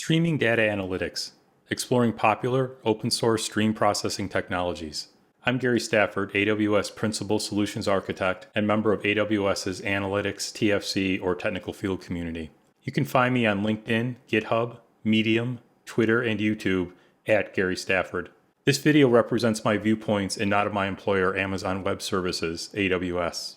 Streaming Data Analytics, exploring popular open-source stream processing technologies. I'm Gary Stafford, AWS Principal Solutions Architect and member of AWS's Analytics, TFC, or Technical Field community. You can find me on LinkedIn, GitHub, Medium, Twitter, and YouTube at Gary Stafford. This video represents my viewpoints and not of my employer, Amazon Web Services, AWS.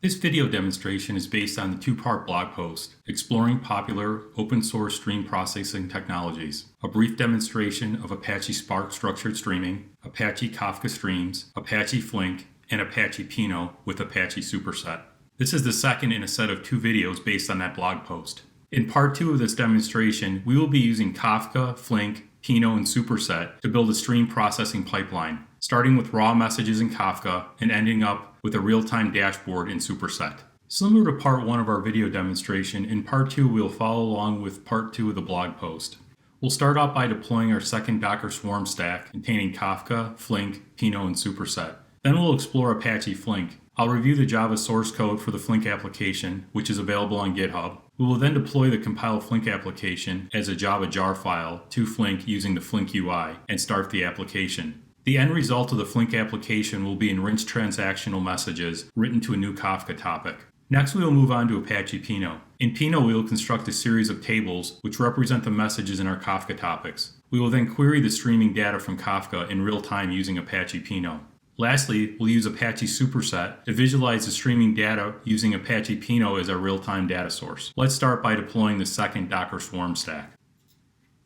This video demonstration is based on the two-part blog post, Exploring Popular Open-Source Stream Processing Technologies, a brief demonstration of Apache Spark Structured Streaming, Apache Kafka Streams, Apache Flink, and Apache Pinot with Apache Superset. This is the second in a set of two videos based on that blog post. In part two of this demonstration, we will be using Kafka, Flink, Pinot, and Superset to build a stream processing pipeline, starting with raw messages in Kafka and ending up with a real-time dashboard in Superset. Similar to part one of our video demonstration, in part two we'll follow along with part two of the blog post. We'll start out by deploying our second Docker Swarm stack containing Kafka, Flink, Pinot, and Superset. Then we'll explore Apache Flink. I'll review the Java source code for the Flink application, which is available on GitHub. We will then deploy the compiled Flink application as a Java jar file to Flink using the Flink UI and start the application. The end result of the Flink application will be enriched transactional messages written to a new Kafka topic. Next, we will move on to Apache Pinot. In Pinot, we will construct a series of tables which represent the messages in our Kafka topics. We will then query the streaming data from Kafka in real time using Apache Pinot. Lastly, we'll use Apache Superset to visualize the streaming data using Apache Pinot as our real-time data source. Let's start by deploying the second Docker Swarm stack.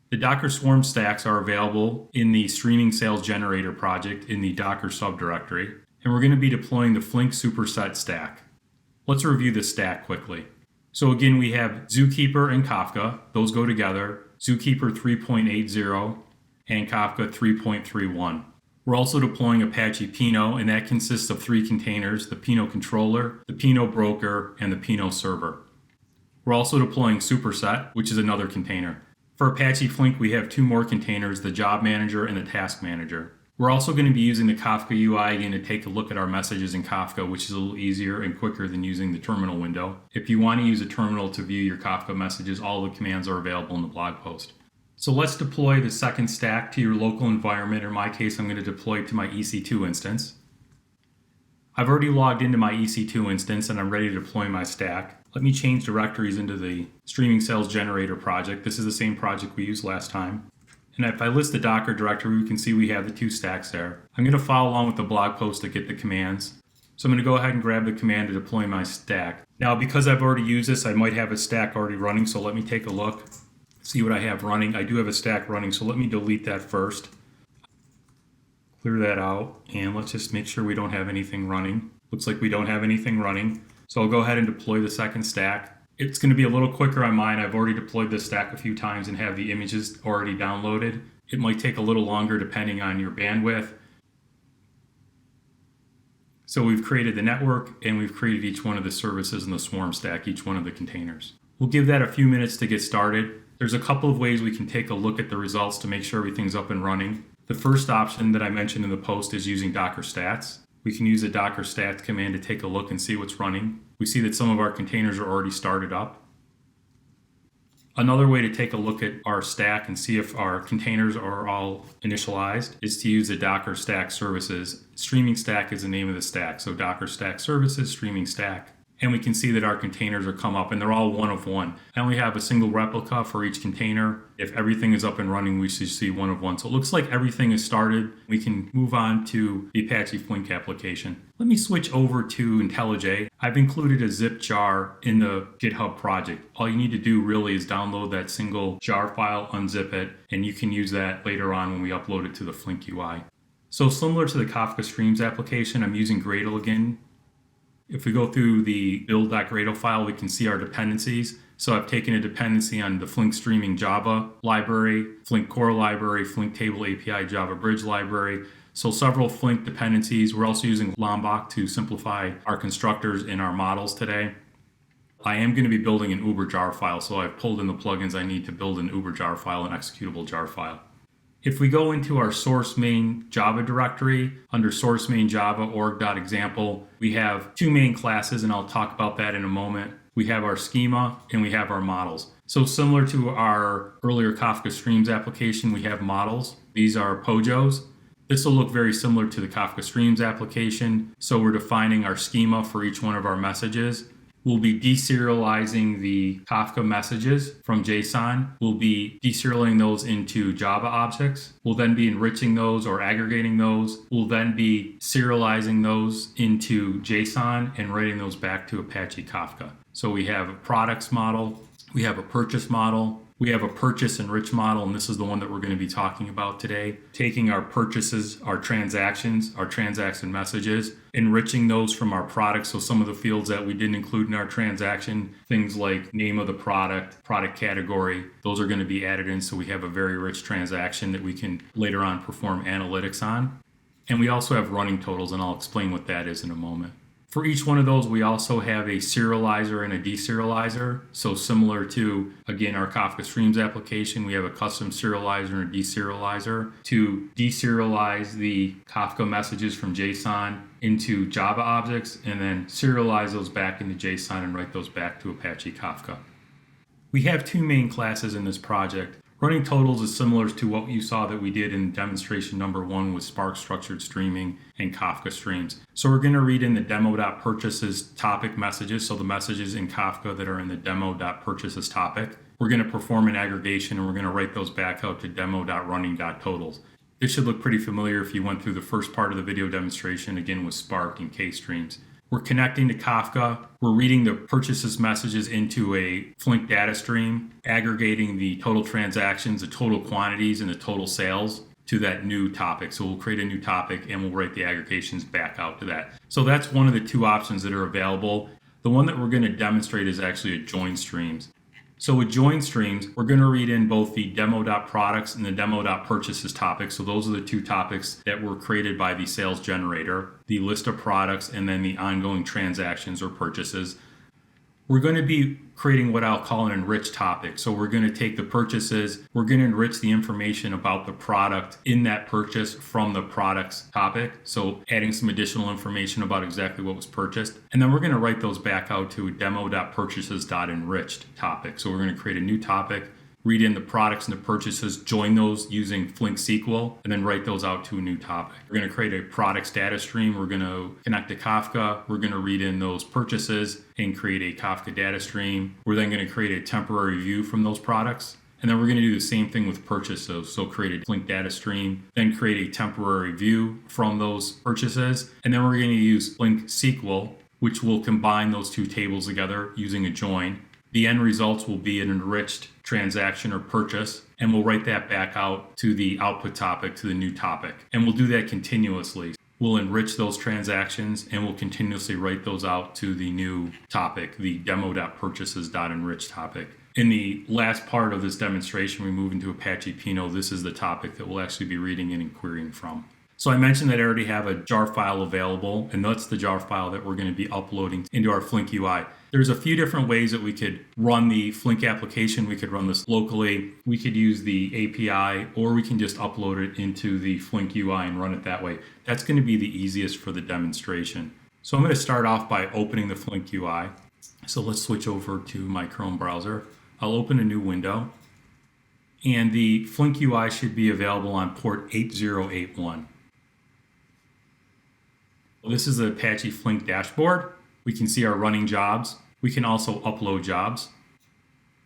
The Docker Swarm stacks are available in the Streaming Sales Generator project in the Docker subdirectory, and we're going to be deploying the Flink Superset stack. Let's review this stack quickly. So again, we have Zookeeper and Kafka. Those go together. Zookeeper 3.80 and Kafka 3.31. We're also deploying Apache Pinot, and that consists of three containers: the Pinot controller, the Pinot broker, and the Pinot server. We're also deploying Superset, which is another container. For Apache Flink, we have two more containers, the Job Manager and the Task Manager. We're also going to be using the Kafka UI again to take a look at our messages in Kafka, which is a little easier and quicker than using the terminal window. If you want to use a terminal to view your Kafka messages, all the commands are available in the blog post. So let's deploy the second stack to your local environment. In my case, I'm going to deploy to my EC2 instance. I've already logged into my EC2 instance and I'm ready to deploy my stack. Let me change directories into the Streaming Sales Generator project. This is the same project we used last time. And if I list the Docker directory, we can see we have the two stacks there. I'm going to follow along with the blog post to get the commands. So I'm going to go ahead and grab the command to deploy my stack. Now, because I've already used this, I might have a stack already running, so let me take a look. See what I have running. I do have a stack running, so let me delete that first. Clear that out, and let's just make sure we don't have anything running. Looks like we don't have anything running. So I'll go ahead and deploy the second stack. It's going to be a little quicker on mine. I've already deployed this stack a few times and have the images already downloaded. It might take a little longer depending on your bandwidth. So we've created the network and we've created each one of the services in the Swarm stack, each one of the containers. We'll give that a few minutes to get started. There's a couple of ways we can take a look at the results to make sure everything's up and running. The first option that I mentioned in the post is using Docker Stats. We can use the Docker Stats command to take a look and see what's running. We see that some of our containers are already started up. Another way to take a look at our stack and see if our containers are all initialized is to use the Docker Stack Services. Streaming Stack is the name of the stack. So Docker Stack Services, Streaming Stack. And we can see that our containers are come up and they're all one of one. I only have a single replica for each container. If everything is up and running, we should see one of one. So it looks like everything is started. We can move on to the Apache Flink application. Let me switch over to IntelliJ. I've included a zip jar in the GitHub project. All you need to do really is download that single jar file, unzip it, and you can use that later on when we upload it to the Flink UI. So similar to the Kafka Streams application, I'm using Gradle again. If we go through the build.gradle file, we can see our dependencies. So I've taken a dependency on the Flink Streaming Java library, Flink Core library, Flink Table API Java Bridge library. So several Flink dependencies. We're also using Lombok to simplify our constructors in our models today. I am going to be building an Uber jar file, so I've pulled in the plugins I need to build an Uber jar file, an executable jar file. If we go into our source main Java directory, under source main Java org.example, we have two main classes, and I'll talk about that in a moment. we have our schema, and we have our models. So similar to our earlier Kafka Streams application, we have models. These are POJOs. This will look very similar to the Kafka Streams application. So we're defining our schema for each one of our messages. We'll be deserializing the Kafka messages from JSON. We'll be deserializing those into Java objects. We'll then be enriching those or aggregating those. We'll then be serializing those into JSON and writing those back to Apache Kafka. So we have a products model, we have a purchase model, we have a purchase enrich model, and this is the one that we're going to be talking about today. Taking our purchases, our transactions, our transaction messages, enriching those from our products. So some of the fields that we didn't include in our transaction, things like name of the product, product category, those are going to be added in so we have a very rich transaction that we can later on perform analytics on. And we also have running totals, and I'll explain what that is in a moment. For each one of those, we also have a serializer and a deserializer. So similar to, again, our Kafka Streams application, we have a custom serializer and a deserializer to deserialize the Kafka messages from JSON into Java objects and then serialize those back into JSON and write those back to Apache Kafka. We have two main classes in this project. Running totals is similar to what you saw that we did in demonstration number 1 with Spark Structured Streaming and Kafka Streams. So we're going to read in the demo.purchases topic messages, so the messages in Kafka that are in the demo.purchases topic. We're going to perform an aggregation and we're going to write those back out to demo.running.totals. This should look pretty familiar if you went through the first part of the video demonstration, again with Spark and K-Streams. We're connecting to Kafka. We're reading the purchases messages into a Flink data stream, aggregating the total transactions, the total quantities, and the total sales to that new topic. So we'll create a new topic and we'll write the aggregations back out to that. So that's one of the two options that are available. The one that we're going to demonstrate is actually a join streams. So with join streams, we're going to read in both the demo.products and the demo.purchases topics. So those are the two topics that were created by the sales generator, the list of products, and then the ongoing transactions or purchases. We're going to be creating what I'll call an enriched topic. So we're going to take the purchases, we're going to enrich the information about the product in that purchase from the products topic. So adding some additional information about exactly what was purchased. And then we're going to write those back out to a demo.purchases.enriched topic. So we're going to create a new topic, read in the products and the purchases, join those using Flink SQL, and then write those out to a new topic. We're going to create a products data stream. We're going to connect to Kafka. We're going to read in those purchases and create a Kafka data stream. We're then going to create a temporary view from those products. And then we're going to do the same thing with purchases. So create a Flink data stream, then create a temporary view from those purchases. And then we're going to use Flink SQL, which will combine those two tables together using a join. The end results will be an enriched transaction or purchase, and we'll write that back out to the output topic, to the new topic. And we'll do that continuously. We'll enrich those transactions and we'll continuously write those out to the new topic, the demo.purchases.enrich topic. In the last part of this demonstration, we move into Apache Pinot. This is the topic that we'll actually be reading in and querying from. So I mentioned that I already have a jar file available, and that's the jar file that we're going to be uploading into our Flink UI. There's a few different ways that we could run the Flink application. We could run this locally. We could use the API, or we can just upload it into the Flink UI and run it that way. That's going to be the easiest for the demonstration. So I'm going to start off by opening the Flink UI. So let's switch over to my Chrome browser. I'll open a new window, and the Flink UI should be available on port 8081. This is the Apache Flink dashboard. We can see our running jobs. We can also upload jobs.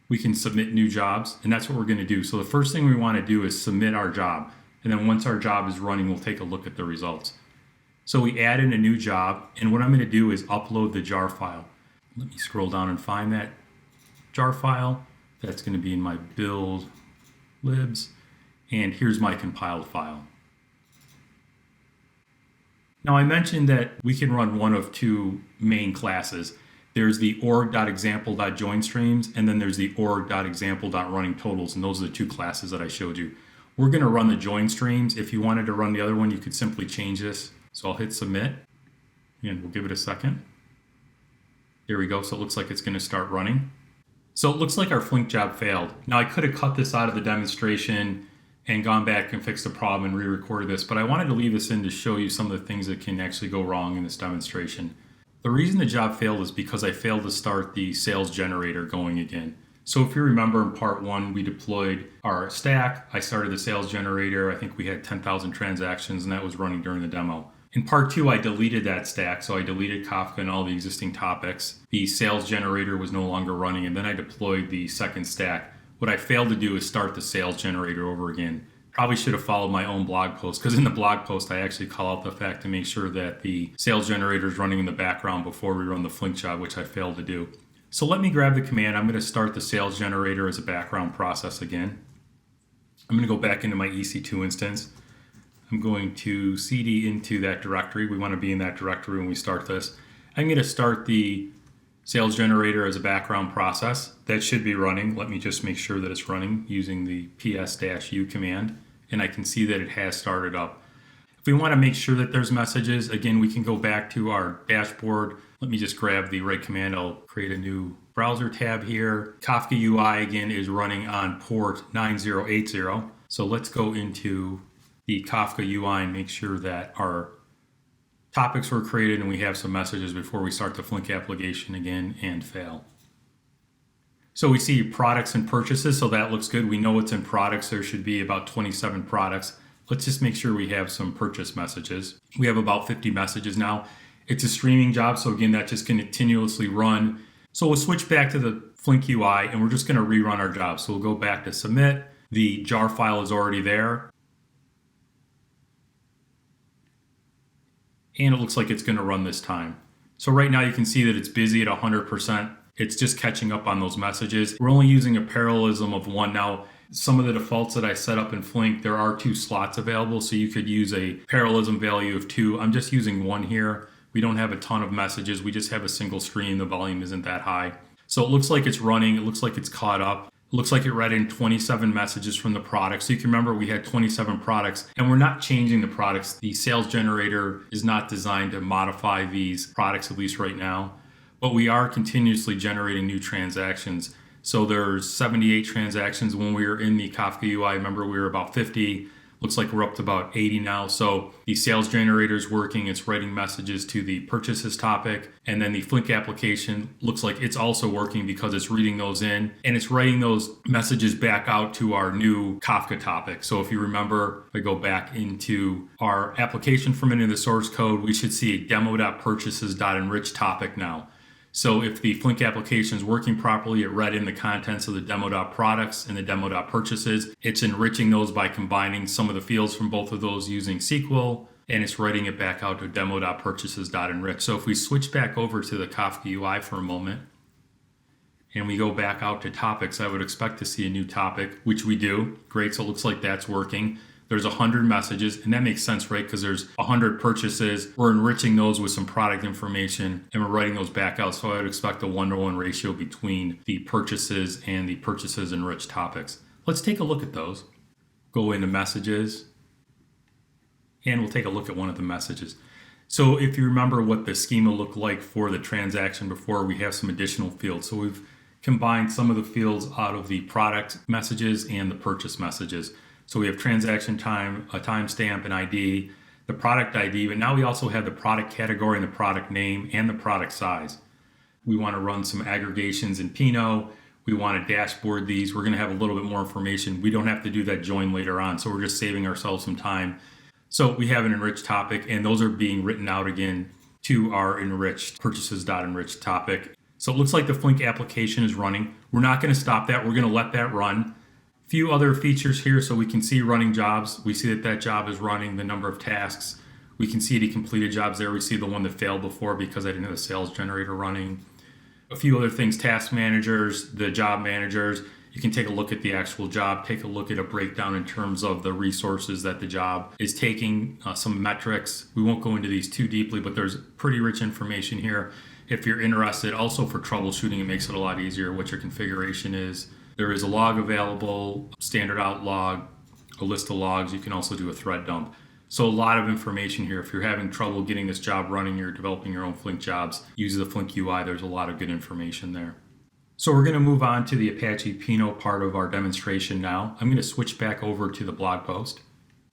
We can submit new jobs, and that's what we're going to do. So the first thing we want to do is submit our job. And then once our job is running, we'll take a look at the results. So we add in a new job, and what I'm going to do is upload the jar file. Let me scroll down and find that jar file. That's going to be in my build libs. And here's my compiled file. Now I mentioned that we can run one of two main classes. There's the org.example.joinstreams, and then there's the org.example.runningtotals, and those are the two classes that I showed you. We're going to run the join streams. If you wanted to run the other one, you could simply change this. So I'll hit submit, and we'll give it a second. There we go. So it looks like it's going to start running. So it looks like our Flink job failed. Now I could have cut this out of the demonstration and gone back and fixed the problem and re-recorded this, but I wanted to leave this in to show you some of the things that can actually go wrong in this demonstration. The reason the job failed is because I failed to start the sales generator going again. So if you remember in part 1, we deployed our stack. I started the sales generator. I think we had 10,000 transactions and that was running during the demo. In part 2, I deleted that stack. So I deleted Kafka and all the existing topics. The sales generator was no longer running and then I deployed the second stack. What I failed to do is start the sales generator over again. Probably should have followed my own blog post because in the blog post I actually call out the fact to make sure that the sales generator is running in the background before we run the Flink job, which I failed to do. So let me grab the command. I'm going to start the sales generator as a background process again. I'm going to go back into my EC2 instance. I'm going to cd into that directory. We want to be in that directory when we start this. I'm going to start the sales generator as a background process. That should be running. Let me just make sure that it's running using the ps-u command. And I can see that it has started up. If we want to make sure that there's messages, again, we can go back to our dashboard. Let me just grab the right command. I'll create a new browser tab here. Kafka UI, again, is running on port 9080. So let's go into the Kafka UI and make sure that our topics were created and we have some messages before we start the Flink application again and fail. So we see products and purchases, so that looks good. We know it's in products. There should be about 27 products. Let's just make sure we have some purchase messages. We have about 50 messages now. It's a streaming job, so again, that just continuously run. So we'll switch back to the Flink UI and we're just gonna rerun our job. So we'll go back to submit. The jar file is already there. And it looks like it's gonna run this time. So right now you can see that it's busy at 100%. It's just catching up on those messages. We're only using a parallelism of 1. Now, some of the defaults that I set up in Flink, there are 2 slots available, so you could use a parallelism value of 2. I'm just using 1 here. We don't have a ton of messages. We just have a single stream. The volume isn't that high. So it looks like it's running. It looks like it's caught up. It looks like it read in 27 messages from the product. So you can remember we had 27 products and we're not changing the products. The sales generator is not designed to modify these products, at least right now. But we are continuously generating new transactions. So there's 78 transactions when we were in the Kafka UI. Remember, we were about 50. Looks like we're up to about 80 now. So the sales generator is working. It's writing messages to the purchases topic. And then the Flink application looks like it's also working because it's reading those in and it's writing those messages back out to our new Kafka topic. So if you remember, if I go back into our application from into the source code, we should see a demo.purchases.enrich topic now. So if the Flink application is working properly, it read in the contents of the demo.products and the demo.purchases. It's enriching those by combining some of the fields from both of those using SQL, and it's writing it back out to demo.purchases.enrich. So if we switch back over to the Kafka UI for a moment, and we go back out to topics, I would expect to see a new topic, which we do. Great, so it looks like that's working. There's 100 messages, and that makes sense, right? Because there's 100 purchases. We're enriching those with some product information, and we're writing those back out. So I would expect a 1-to-1 ratio between the purchases and the purchases enriched topics. Let's take a look at those. Go into messages, and we'll take a look at one of the messages. So if you remember what the schema looked like for the transaction before, we have some additional fields. So we've combined some of the fields out of the product messages and the purchase messages. So we have transaction time, a timestamp, an ID, the product ID, but now we also have the product category and the product name and the product size. We want to run some aggregations in Pinot. We want to dashboard these. We're going to have a little bit more information. We don't have to do that join later on, so we're just saving ourselves some time. So we have an enriched topic, and those are being written out again to our enriched purchases.enriched topic. So it looks like the Flink application is running. We're not going to stop that. We're going to let that run. Few other features here, so we can see running jobs. We see that that job is running, the number of tasks. We can see the completed jobs there. We see the one that failed before because I didn't have the sales generator running. A few other things, task managers, the job managers. You can take a look at the actual job, take a look at a breakdown in terms of the resources that the job is taking, some metrics. We won't go into these too deeply, but there's pretty rich information here. If you're interested, also for troubleshooting, it makes it a lot easier what your configuration is. There is a log available, standard out log, a list of logs. You can also do a thread dump. So a lot of information here. If you're having trouble getting this job running, you're developing your own Flink jobs, use the Flink UI. There's a lot of good information there. So we're going to move on to the Apache Pinot part of our demonstration now. I'm going to switch back over to the blog post.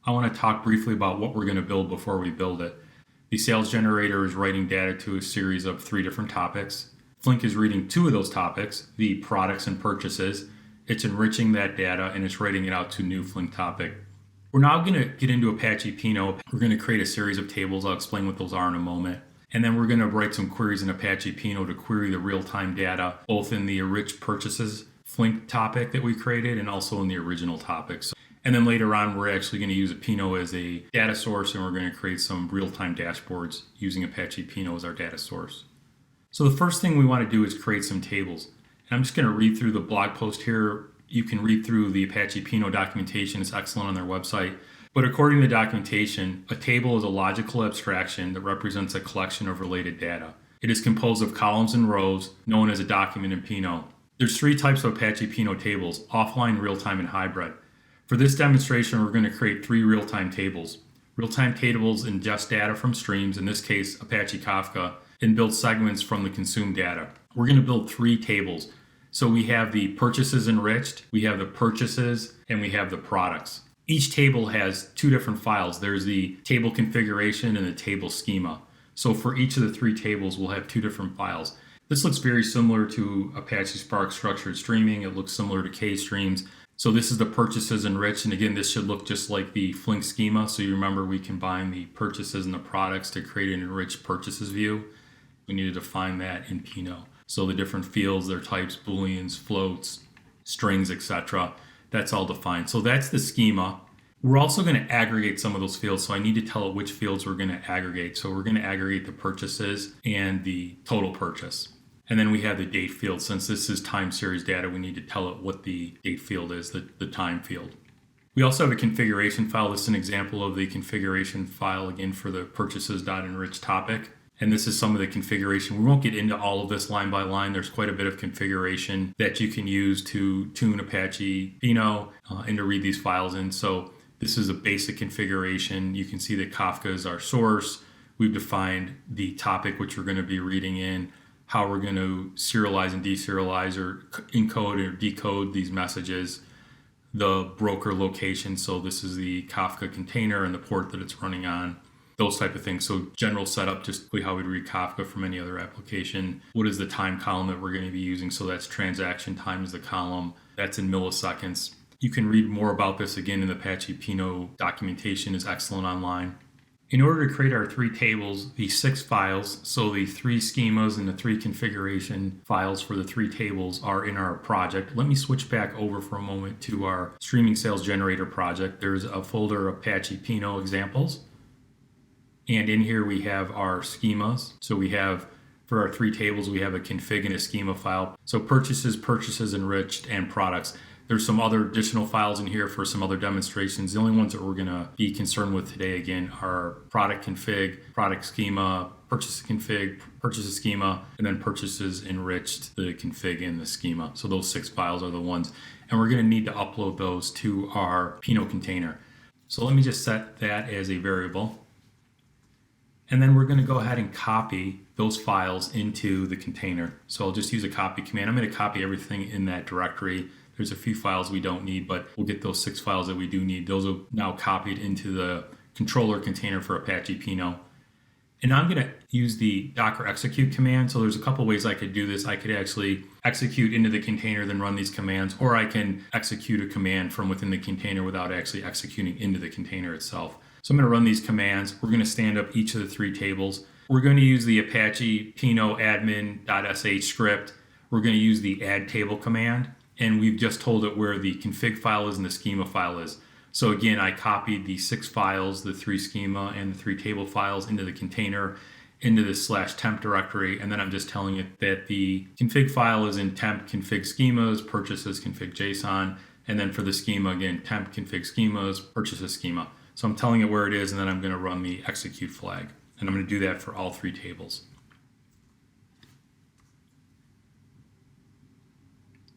I want to talk briefly about what we're going to build before we build it. The sales generator is writing data to a series of 3 different topics. Flink is reading 2 of those topics, the products and purchases. It's enriching that data and it's writing it out to a new Flink topic. We're now going to get into Apache Pinot. We're going to create a series of tables. I'll explain what those are in a moment. And then we're going to write some queries in Apache Pinot to query the real-time data, both in the enriched purchases Flink topic that we created and also in the original topics. And then later on, we're actually going to use a Pinot as a data source, and we're going to create some real-time dashboards using Apache Pinot as our data source. So the first thing we want to do is create some tables. And I'm just going to read through the blog post here. You can read through the Apache Pinot documentation. It's excellent on their website. But according to the documentation, a table is a logical abstraction that represents a collection of related data. It is composed of columns and rows, known as a document in Pinot. There's 3 types of Apache Pinot tables: offline, real-time, and hybrid. For this demonstration, we're going to create 3 real-time tables. Real-time tables ingest data from streams, in this case Apache Kafka, and build segments from the consumed data. We're going to build 3 tables. So we have the purchases enriched, we have the purchases, and we have the products. Each table has 2 different files. There's the table configuration and the table schema. So for each of the 3 tables, we'll have 2 different files. This looks very similar to Apache Spark Structured Streaming. It looks similar to K-Streams. So this is the purchases enriched. And again, this should look just like the Flink schema. So you remember we combine the purchases and the products to create an enriched purchases view. We need to define that in Pinot. So the different fields, their types, booleans, floats, strings, etc. That's all defined. So that's the schema. We're also going to aggregate some of those fields. So I need to tell it which fields we're going to aggregate. So we're going to aggregate the purchases and the total purchase. And then we have the date field. Since this is time series data, we need to tell it what the date field is, the time field. We also have a configuration file. This is an example of the configuration file, again, for the purchases.enrich topic. And this is some of the configuration. We won't get into all of this line by line. There's quite a bit of configuration that you can use to tune Apache Pinot and to read these files in. So this is a basic configuration. You can see that Kafka is our source. We've defined the topic which we're going to be reading in, how we're going to serialize and deserialize or encode or decode these messages, the broker location. So this is the Kafka container and the port that it's running on. Those type of things. So general setup, just how we'd read Kafka from any other application. What is the time column that we're going to be using? So that's transaction time is the column. That's in milliseconds. You can read more about this again in the Apache Pinot documentation is excellent online. In order to create our 3 tables, the 6 files, so the 3 schemas and the 3 configuration files for the 3 tables are in our project. Let me switch back over for a moment to our streaming sales generator project. There's a folder Apache Pinot examples. And in here we have our schemas. So we have, for our 3 tables, we have a config and a schema file. So purchases enriched, and products. There's some other additional files in here for some other demonstrations. The only ones that we're going to be concerned with today, again, are product config, product schema, purchase config, purchases schema, and then purchases enriched, the config and the schema. So those 6 files are the ones. And we're going to need to upload those to our Pinot container. So let me just set that as a variable. And then we're going to go ahead and copy those files into the container. So I'll just use a copy command. I'm going to copy everything in that directory. There's a few files we don't need, but we'll get those 6 files that we do need. Those are now copied into the controller container for Apache Pinot. And I'm going to use the docker execute command. So there's a couple ways I could do this. I could actually execute into the container, then run these commands, or I can execute a command from within the container without actually executing into the container itself. So I'm going to run these commands. We're going to stand up each of the 3 tables. We're going to use the Apache Pinot admin.sh script. We're going to use the add table command. And we've just told it where the config file is and the schema file is. So again, I copied the 6 files, the 3 schema and the 3 table files into the container, into the /temp directory. And then I'm just telling it that the config file is in temp config schemas, purchases config JSON. And then for the schema, again, temp config schemas, purchases schema. So I'm telling it where it is, and then I'm going to run the execute flag. And I'm going to do that for all 3 tables.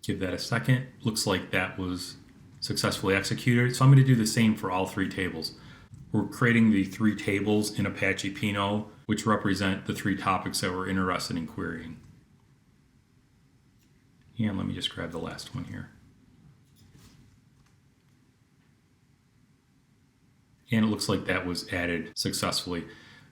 Give that a second. Looks like that was successfully executed. So I'm going to do the same for all 3 tables. We're creating the 3 tables in Apache Pinot, which represent the 3 topics that we're interested in querying. And let me just grab the last one here. And it looks like that was added successfully.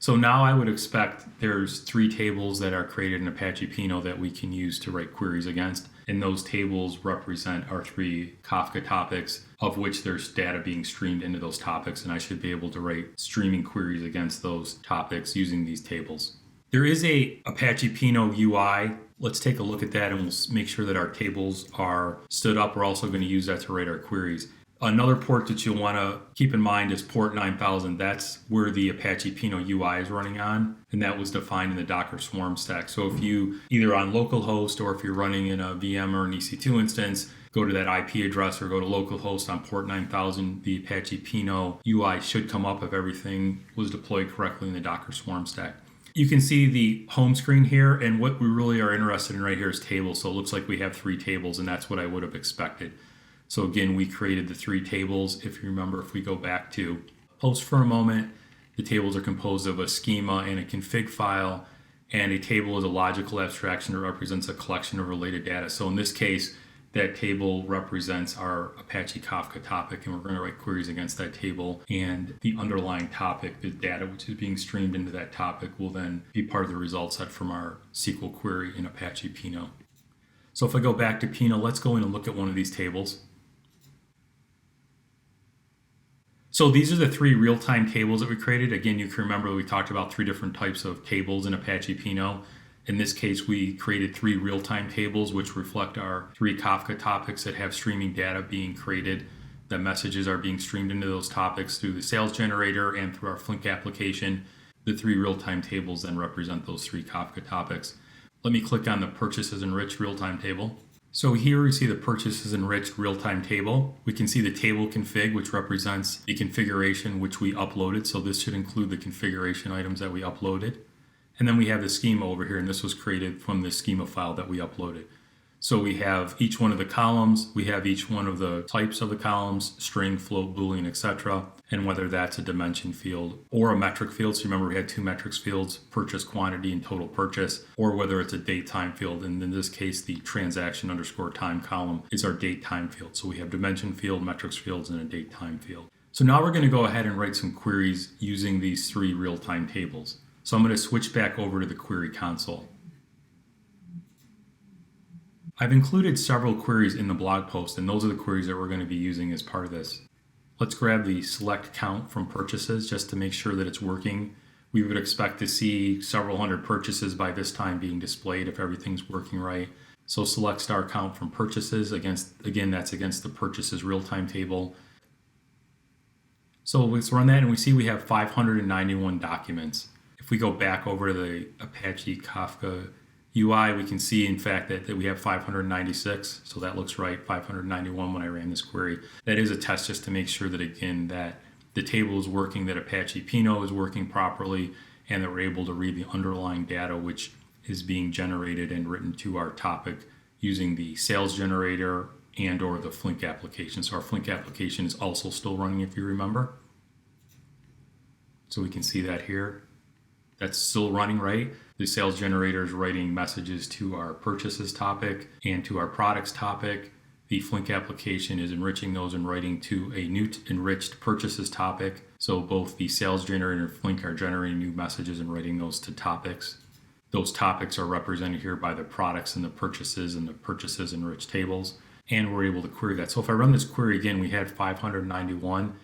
So now I would expect there's 3 tables that are created in Apache Pinot that we can use to write queries against. And those tables represent our 3 Kafka topics, of which there's data being streamed into those topics. And I should be able to write streaming queries against those topics using these tables. There is a Apache Pinot UI. Let's take a look at that and we'll make sure that our tables are stood up. We're also going to use that to write our queries. Another port that you'll want to keep in mind is port 9000. That's where the Apache Pinot UI is running on, and that was defined in the Docker Swarm stack. So if you, either on localhost or if you're running in a VM or an EC2 instance, go to that IP address or go to localhost on port 9000, the Apache Pinot UI should come up if everything was deployed correctly in the Docker Swarm stack. You can see the home screen here, and what we really are interested in right here is tables. So it looks like we have 3 tables, and that's what I would have expected. So again, we created the 3 tables. If you remember, if we go back to host for a moment, the tables are composed of a schema and a config file, and a table is a logical abstraction that represents a collection of related data. So in this case, that table represents our Apache Kafka topic, and we're going to write queries against that table. And the underlying topic, the data which is being streamed into that topic, will then be part of the result set from our SQL query in Apache Pinot. So if I go back to Pinot, let's go in and look at one of these tables. So these are the 3 real-time tables that we created. Again, you can remember we talked about 3 different types of tables in Apache Pinot. In this case, we created 3 real-time tables, which reflect our 3 Kafka topics that have streaming data being created. The messages are being streamed into those topics through the sales generator and through our Flink application. The 3 real-time tables then represent those 3 Kafka topics. Let me click on the purchases enriched real-time table. So here we see the purchases enriched real-time table. We can see the table config, which represents the configuration which we uploaded. So this should include the configuration items that we uploaded. And then we have the schema over here, and this was created from the schema file that we uploaded. So we have each one of the columns, we have each one of the types of the columns, string, float, boolean, etc. And whether that's a dimension field or a metric field. So remember we had 2 metrics fields, purchase quantity and total purchase, or whether it's a date time field. And in this case, the transaction underscore time column is our date time field. So we have dimension field, metrics fields, and a date time field. So now we're going to go ahead and write some queries using these 3 real-time tables. So I'm going to switch back over to the query console. I've included several queries in the blog post, and those are the queries that we're going to be using as part of this. Let's grab the select count from purchases just to make sure that it's working. We would expect to see several hundred purchases by this time being displayed if everything's working right. So select star count from purchases again, that's against the purchases real-time table. So let's run that, and we see we have 591 documents. If we go back over to the Apache Kafka UI, we can see, in fact, that we have 596. So that looks right, 591 when I ran this query. That is a test just to make sure that, again, that the table is working, that Apache Pinot is working properly, and that we're able to read the underlying data which is being generated and written to our topic using the sales generator and or the Flink application. So our Flink application is also still running, if you remember. So we can see that here. That's still running, right? The sales generator is writing messages to our purchases topic and to our products topic. The Flink application is enriching those and writing to a new enriched purchases topic. So both the sales generator and Flink are generating new messages and writing those to topics. Those topics are represented here by the products and the purchases enriched tables. And we're able to query that. So if I run this query again, we had 591.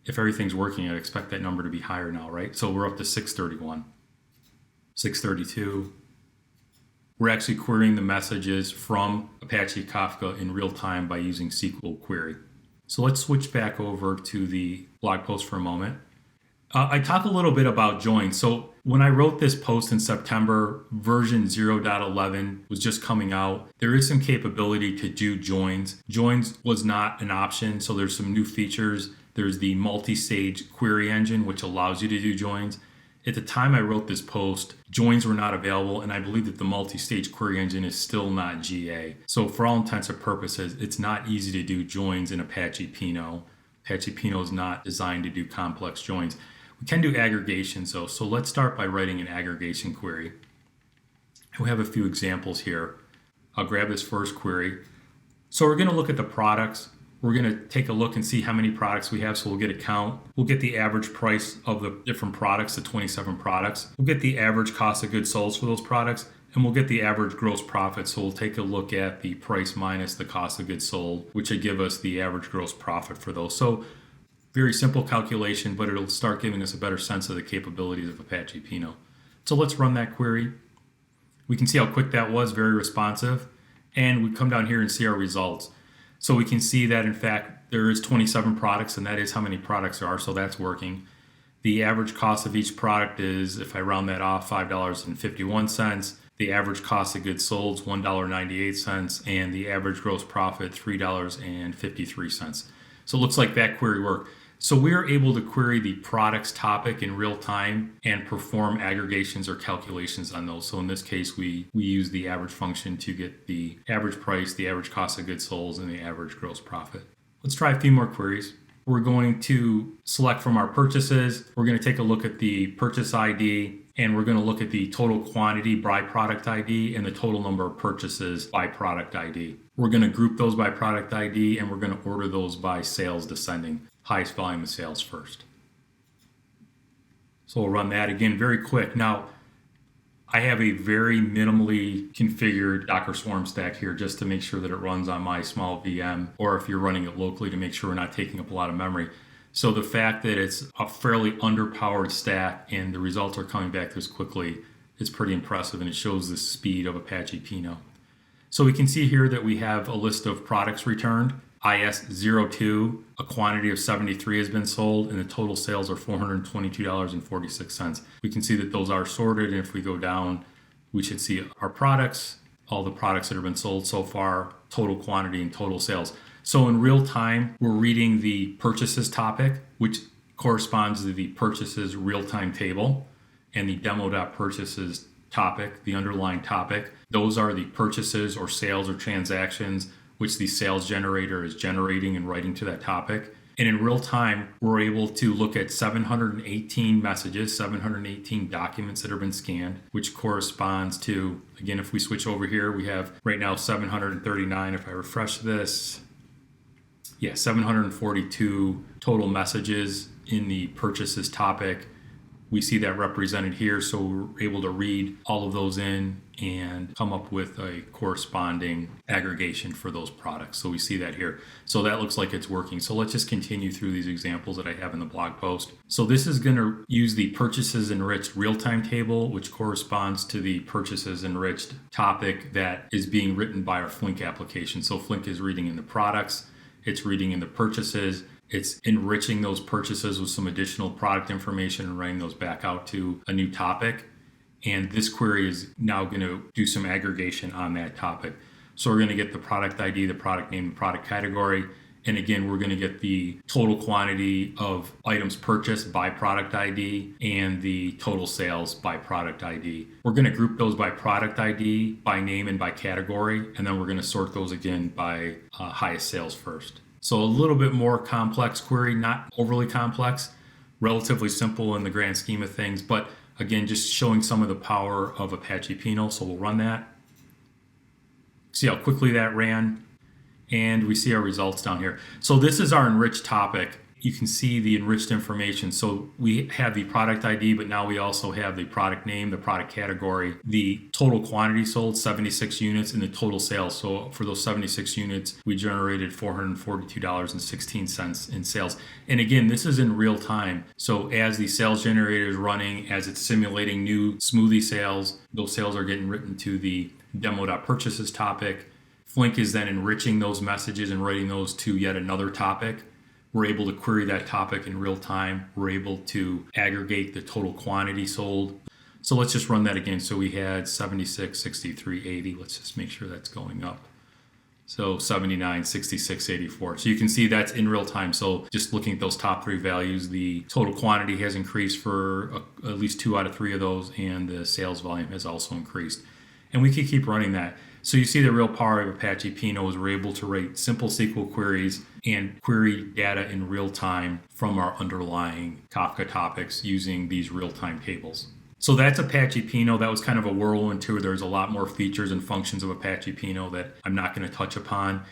If everything's working, I'd expect that number to be higher now, right? So we're up to 631. 632. We're actually querying the messages from Apache Kafka in real time by using SQL query. So let's switch back over to the blog post for a moment. I talk a little bit about joins. So when I wrote this post in September, version 0.11 was just coming out. There is some capability to do joins. Joins was not an option, so there's some new features. There's the multi-stage query engine, which allows you to do joins. At the time I wrote this post, joins were not available, and I believe that the multi-stage query engine is still not GA. So for all intents and purposes, it's not easy to do joins in Apache Pinot. Apache Pinot is not designed to do complex joins. We can do aggregations though, so let's start by writing an aggregation query. We have a few examples here. I'll grab this first query. So we're going to look at the products. we're going to take a look and see how many products we have. So we'll get a count. We'll get the average price of the different products, the 27 products. We'll get the average cost of goods sold for those products, and we'll get the average gross profit. So we'll take a look at the price minus the cost of goods sold, which would give us the average gross profit for those. So very simple calculation, but it'll start giving us a better sense of the capabilities of Apache Pinot. So let's run that query. We can see how quick that was, very responsive. And we come down here and see our results. So we can see that, in fact, there is 27 products, and that is how many products there are, so that's working. The average cost of each product is, if I round that off, $5.51. The average cost of goods sold is $1.98, and the average gross profit, $3.53. So it looks like that query worked. So we are able to query the products topic in real time and perform aggregations or calculations on those. So in this case, we use the average function to get the average price, the average cost of goods sold, and the average gross profit. Let's try a few more queries. We're going to select from our purchases. We're going to take a look at the purchase ID, and we're going to look at the total quantity by product ID and the total number of purchases by product ID. We're going to group those by product ID, and we're going to order those by sales descending. Highest volume of sales first. So we'll run that again very quick. Now, I have a very minimally configured Docker Swarm stack here just to make sure that it runs on my small VM, or if you're running it locally, to make sure we're not taking up a lot of memory. So the fact that it's a fairly underpowered stack and the results are coming back this quickly is pretty impressive, and it shows the speed of Apache Pinot. So we can see here that we have a list of products returned. IS02, a quantity of 73 has been sold, and the total sales are $422.46. We can see that those are sorted, and if we go down, we should see our products, all the products that have been sold so far, total quantity, and total sales. So in real time, we're reading the purchases topic, which corresponds to the purchases real-time table, and the demo.purchases topic, the underlying topic. Those are the purchases or sales or transactions which the sales generator is generating and writing to that topic. And in real time, we're able to look at 718 messages, 718 documents that have been scanned, which corresponds to, again, if we switch over here, we have right now 739. If I refresh this, 742 total messages in the purchases topic. We see that represented here, so we're able to read all of those in and come up with a corresponding aggregation for those products. So we see that here. So that looks like it's working. So let's just continue through these examples that I have in the blog post. So this is going to use the purchases enriched real-time table, which corresponds to the purchases enriched topic that is being written by our Flink application. So Flink is reading in the products, it's reading in the purchases, it's enriching those purchases with some additional product information and writing those back out to a new topic. And this query is now going to do some aggregation on that topic. So we're going to get the product ID, the product name, the product category. And again, we're going to get the total quantity of items purchased by product ID and the total sales by product ID. We're going to group those by product ID, by name, and by category. And then we're going to sort those again by highest sales first. So a little bit more complex query, not overly complex, relatively simple in the grand scheme of things, but again, just showing some of the power of Apache Pinot. So we'll run that. See how quickly that ran, and we see our results down here. So this is our enriched topic. You can see the enriched information. So we have the product ID, but now we also have the product name, the product category, the total quantity sold, 76 units, and the total sales. So for those 76 units, we generated $442.16 in sales. And again, this is in real time. So as the sales generator is running, as it's simulating new smoothie sales, those sales are getting written to the demo.purchases topic. Flink is then enriching those messages and writing those to yet another topic. We're able to query that topic in real time. We're able to aggregate the total quantity sold. So let's just run that again. So we had 76, 63, 80. Let's just make sure that's going up. So 79, 66, 84. So you can see that's in real time. So just looking at those top three values, the total quantity has increased for at least 2 out of 3 of those, and the sales volume has also increased. And we could keep running that. So you see the real power of Apache Pinot is we're able to write simple SQL queries and query data in real time from our underlying Kafka topics using these real-time tables. So that's Apache Pinot. That was kind of a whirlwind tour. There's a lot more features and functions of Apache Pinot that I'm not going to touch upon.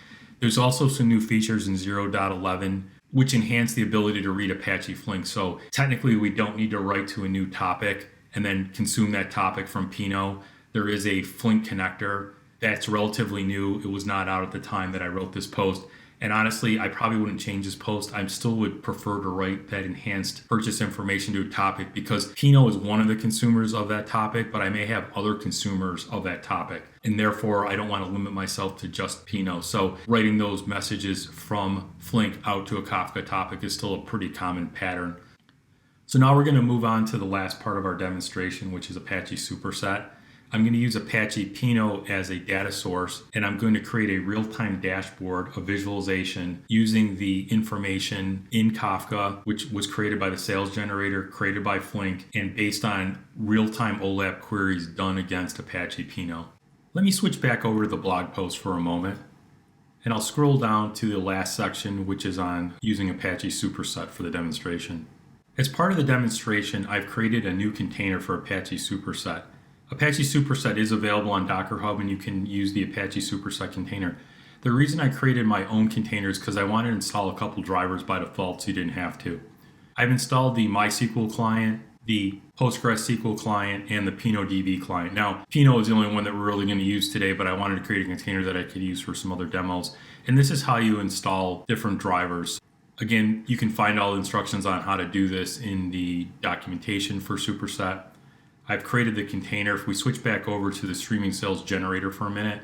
There's also some new features in 0.11 which enhance the ability to read Apache Flink. So technically we don't need to write to a new topic and then consume that topic from Pinot. There is a Flink connector that's relatively new. It was not out at the time that I wrote this post. And honestly, I probably wouldn't change this post. I still would prefer to write that enhanced purchase information to a topic because Pinot is one of the consumers of that topic, but I may have other consumers of that topic. And therefore, I don't want to limit myself to just Pinot. So writing those messages from Flink out to a Kafka topic is still a pretty common pattern. So now we're going to move on to the last part of our demonstration, which is Apache Superset. I'm going to use Apache Pinot as a data source, and I'm going to create a real-time dashboard of visualization using the information in Kafka, which was created by the sales generator, created by Flink, and based on real-time OLAP queries done against Apache Pinot. Let me switch back over to the blog post for a moment, and I'll scroll down to the last section, which is on using Apache Superset for the demonstration. As part of the demonstration, I've created a new container for Apache Superset. Apache Superset is available on Docker Hub, and you can use the Apache Superset container. The reason I created my own container is because I wanted to install a couple drivers by default so you didn't have to. I've installed the MySQL client, the PostgreSQL client, and the PinotDB client. Now, Pinot is the only one that we're really going to use today, but I wanted to create a container that I could use for some other demos. And this is how you install different drivers. Again, you can find all the instructions on how to do this in the documentation for Superset. I've created the container. If we switch back over to the streaming sales generator for a minute,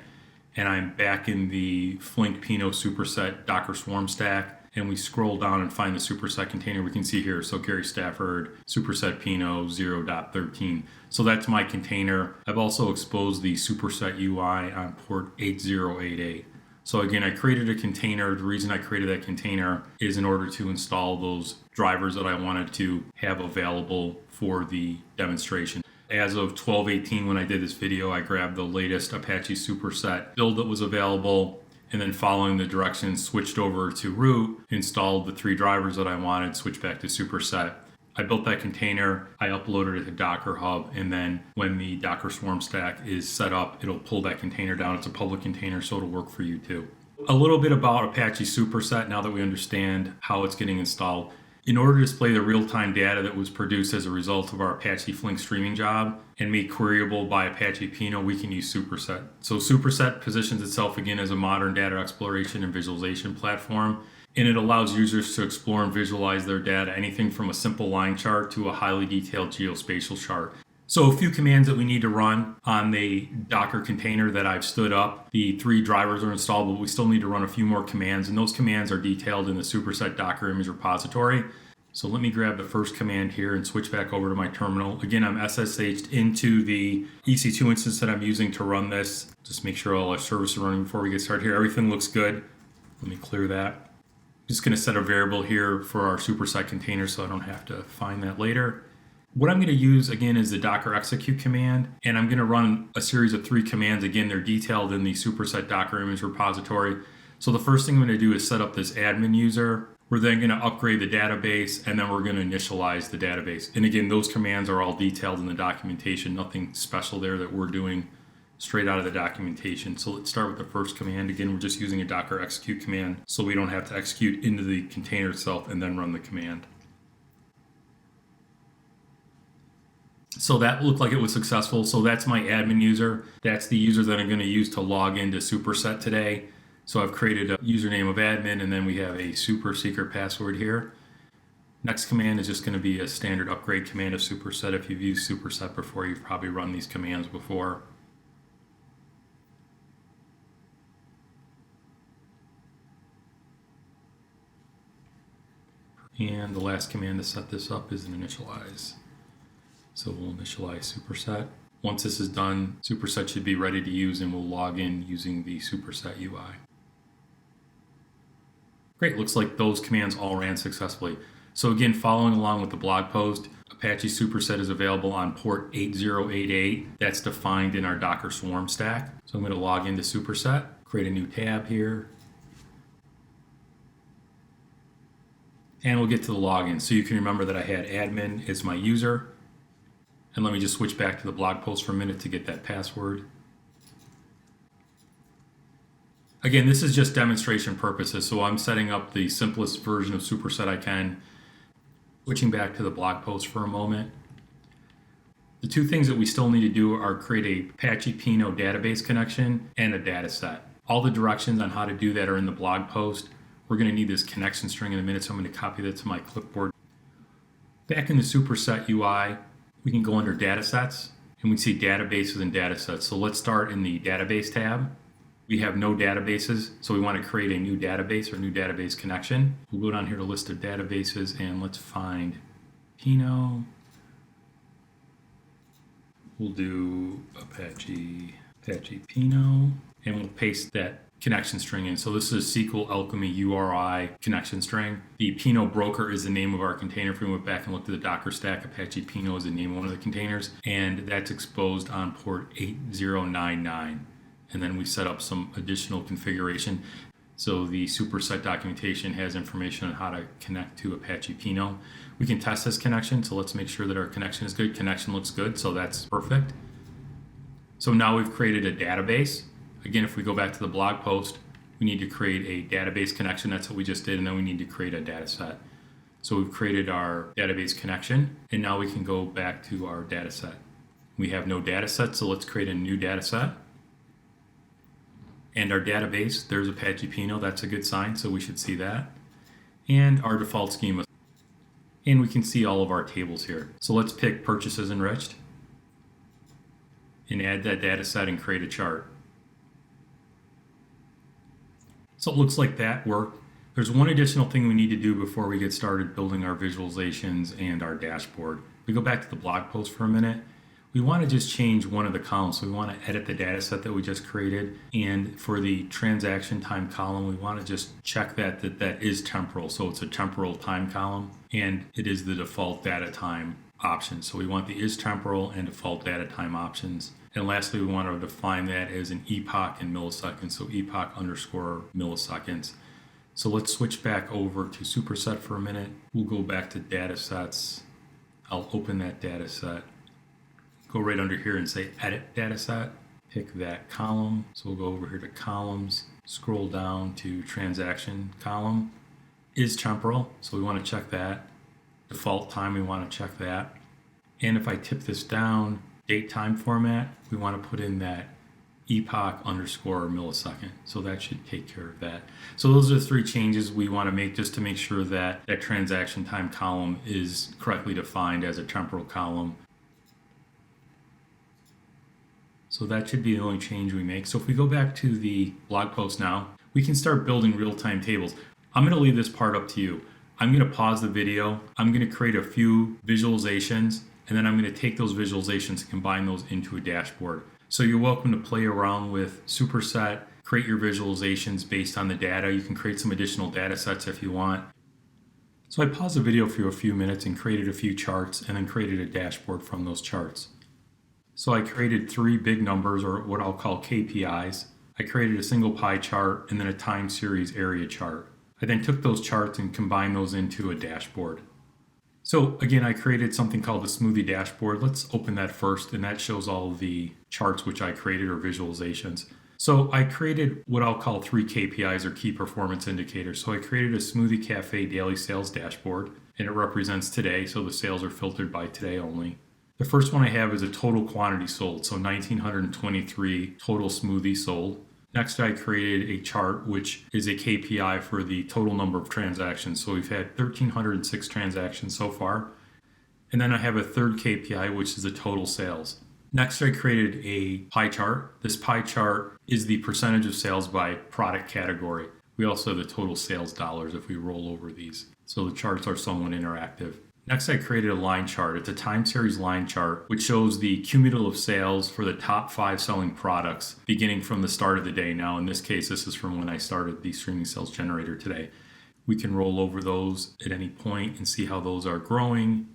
and I'm back in the Flink Pinot Superset Docker Swarm stack, and we scroll down and find the Superset container, we can see here, so Gary Stafford, Superset Pinot 0.13. So that's my container. I've also exposed the Superset UI on port 8088. So again, I created a container. The reason I created that container is in order to install those drivers that I wanted to have available for the demonstration. As of 12/18, when I did this video, I grabbed the latest Apache Superset build that was available, and then following the directions, switched over to root, installed the 3 drivers that I wanted, switched back to Superset. I built that container, I uploaded it to Docker Hub, and then when the Docker Swarm stack is set up, it'll pull that container down. It's a public container, so it'll work for you too. A little bit about Apache Superset now that we understand how it's getting installed. In order to display the real-time data that was produced as a result of our Apache Flink streaming job and made queryable by Apache Pinot, we can use Superset. So Superset positions itself again as a modern data exploration and visualization platform, and it allows users to explore and visualize their data, anything from a simple line chart to a highly detailed geospatial chart. So a few commands that we need to run on the Docker container that I've stood up. The 3 drivers are installed, but we still need to run a few more commands, and those commands are detailed in the Superset Docker image repository. So let me grab the first command here and switch back over to my terminal. Again, I'm SSH'd into the EC2 instance that I'm using to run this. Just make sure all our services are running before we get started here. Everything looks good. Let me clear that. Just going to set a variable here for our Superset container so I don't have to find that later. What I'm going to use again is the docker execute command, and I'm going to run a series of 3 commands. Again, they're detailed in the Superset Docker image repository. So the first thing I'm going to do is set up this admin user. We're then going to upgrade the database, and then we're going to initialize the database. And again, those commands are all detailed in the documentation. Nothing special there that we're doing straight out of the documentation. So let's start with the first command. Again, we're just using a docker execute command so we don't have to execute into the container itself and then run the command. So that looked like it was successful. So that's my admin user. That's the user that I'm going to use to log into Superset today. So I've created a username of admin, and then we have a super secret password here. Next command is just going to be a standard upgrade command of Superset. If you've used Superset before, you've probably run these commands before. And the last command to set this up is an initialize. So we'll initialize Superset. Once this is done, Superset should be ready to use, and we'll log in using the Superset UI. Great, looks like those commands all ran successfully. So again, following along with the blog post, Apache Superset is available on port 8088. That's defined in our Docker Swarm stack. So I'm going to log into Superset, create a new tab here, and we'll get to the login. So you can remember that I had admin as my user. And let me just switch back to the blog post for a minute to get that password. Again, this is just demonstration purposes, so I'm setting up the simplest version of Superset I can. Switching back to the blog post for a moment. The two things that we still need to do are create a Apache Pinot database connection and a data set. All the directions on how to do that are in the blog post. We're going to need this connection string in a minute, so I'm going to copy that to my clipboard. Back in the Superset UI, we can go under Datasets, and we see Databases and Datasets. So let's start in the Database tab. We have no databases, so we want to create a new database or new database connection. We'll go down here to list of databases, and let's find Pinot. We'll do Apache Pinot, and we'll paste that connection string in. So this is SQL Alchemy URI connection string. The Pinot broker is the name of our container. If we went back and looked at the Docker stack, Apache Pinot is the name of one of the containers, and that's exposed on port 8099. And then we set up some additional configuration. So the Superset documentation has information on how to connect to Apache Pinot. We can test this connection, so let's make sure that our connection is good. Connection looks good, so that's perfect. So now we've created a database. Again, if we go back to the blog post, we need to create a database connection. That's what we just did, and then we need to create a data set. So we've created our database connection, and now we can go back to our data set. We have no data set, so let's create a new data set. And our database, there's Apache Pinot, that's a good sign, so we should see that. And our default schema. And we can see all of our tables here. So let's pick Purchases Enriched and add that data set and create a chart. So it looks like that worked. There's one additional thing we need to do before we get started building our visualizations and our dashboard. We go back to the blog post for a minute. We want to just change one of the columns. So we want to edit the data set that we just created. And for the transaction time column, we want to just check that is temporal. So it's a temporal time column, and it is the default data time option. So we want the is temporal and default data time options. And lastly, we want to define that as an epoch in milliseconds. So epoch underscore milliseconds. So let's switch back over to Superset for a minute. We'll go back to data sets. I'll open that data set. Go right under here and say edit dataset, pick that column. So we'll go over here to columns, scroll down to transaction column. Is temporal, so we want to check that. Default time, we want to check that. And if I tip this down, date time format, we want to put in that epoch underscore millisecond. So that should take care of that. So those are the three changes we want to make just to make sure that that transaction time column is correctly defined as a temporal column. So that should be the only change we make. So if we go back to the blog post now, we can start building real-time tables. I'm going to leave this part up to you. I'm going to pause the video. I'm going to create a few visualizations, and then I'm going to take those visualizations and combine those into a dashboard. So you're welcome to play around with Superset, create your visualizations based on the data. You can create some additional data sets if you want. So I paused the video for a few minutes and created a few charts, and then created a dashboard from those charts. So I created three big numbers, or what I'll call KPIs. I created a single pie chart and then a time series area chart. I then took those charts and combined those into a dashboard. So again, I created something called the smoothie dashboard. Let's open that first, and that shows all the charts which I created, or visualizations. So I created what I'll call three KPIs, or key performance indicators. So I created a Smoothie Cafe daily sales dashboard, and it represents today, so the sales are filtered by today only. The first one I have is a total quantity sold, so 1,923 total smoothies sold. Next, I created a chart, which is a KPI for the total number of transactions. So we've had 1,306 transactions so far. And then I have a third KPI, which is the total sales. Next, I created a pie chart. This pie chart is the percentage of sales by product category. We also have the total sales dollars if we roll over these. So the charts are somewhat interactive. Next, I created a line chart. It's a time series line chart, which shows the cumulative sales for the top 5 selling products beginning from the start of the day. Now, in this case, this is from when I started the streaming sales generator today. We can roll over those at any point and see how those are growing.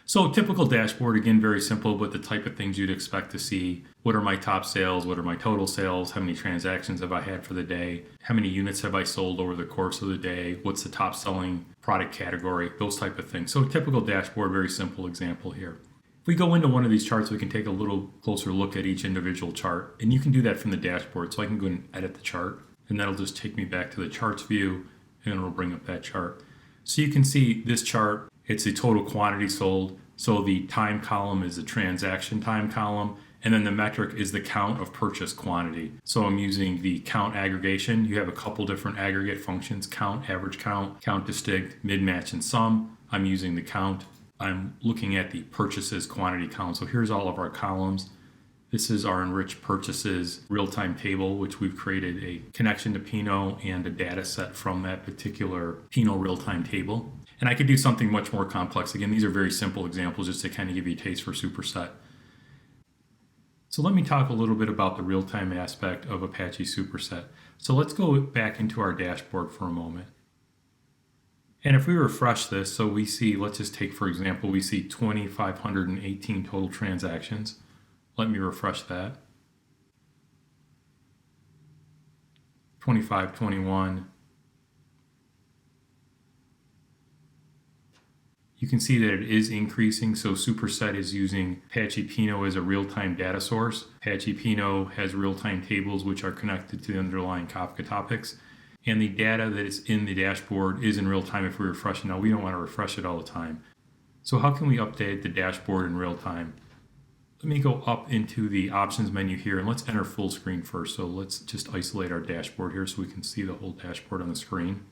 So typical dashboard, again, very simple, but the type of things you'd expect to see. What are my top sales? What are my total sales? How many transactions have I had for the day? How many units have I sold over the course of the day? What's the top selling product category? Those type of things. So typical dashboard, very simple example here. If we go into one of these charts, we can take a little closer look at each individual chart, and you can do that from the dashboard. So I can go and edit the chart. and that'll just take me back to the charts view, and it'll bring up that chart. So you can see this chart, it's the total quantity sold. So the time column is the transaction time column, and then the metric is the count of purchase quantity. So I'm using the count aggregation. You have a couple different aggregate functions: count, average count, count distinct, mid-match, and sum. I'm using the count. I'm looking at the purchases quantity count. So here's all of our columns. This is our enriched purchases real-time table, which we've created a connection to Pinot and a data set from that particular Pinot real-time table. And I could do something much more complex. Again, these are very simple examples just to kind of give you a taste for Superset. So let me talk a little bit about the real-time aspect of Apache Superset. So let's go back into our dashboard for a moment. And if we refresh this, so we see, let's just take, for example, we see 2,518 total transactions. Let me refresh that. 25, 21. You can see that it is increasing. So Superset is using Apache Pinot as a real-time data source. Apache Pinot has real-time tables which are connected to the underlying Kafka topics. And the data that is in the dashboard is in real time if we refresh it. Now, we don't want to refresh it all the time. So how can we update the dashboard in real time? Let me go up into the options menu here, and let's enter full screen first. So let's just isolate our dashboard here so we can see the whole dashboard on the screen.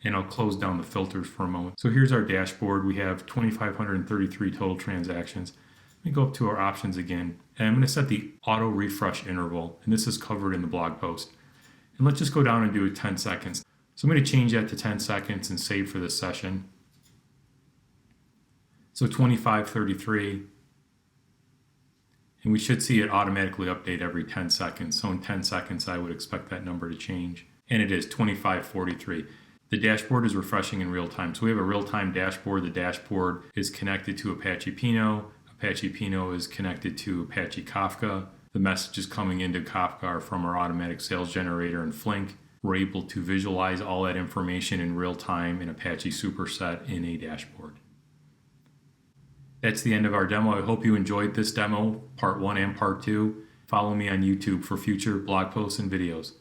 And I'll close down the filters for a moment. So here's our dashboard. We have 2,533 total transactions. Let me go up to our options again, and I'm going to set the auto refresh interval, and this is covered in the blog post. And let's just go down and do it 10 seconds. So I'm going to change that to 10 seconds and save for this session. So 2533, and we should see it automatically update every 10 seconds. So in 10 seconds, I would expect that number to change. And it is 2543. The dashboard is refreshing in real time. So we have a real-time dashboard. The dashboard is connected to Apache Pinot. Apache Pinot is connected to Apache Kafka. The messages coming into Kafka are from our automatic sales generator and Flink. We're able to visualize all that information in real time in Apache Superset in a dashboard. That's the end of our demo. I hope you enjoyed this demo, part 1 and part 2. Follow me on YouTube for future blog posts and videos.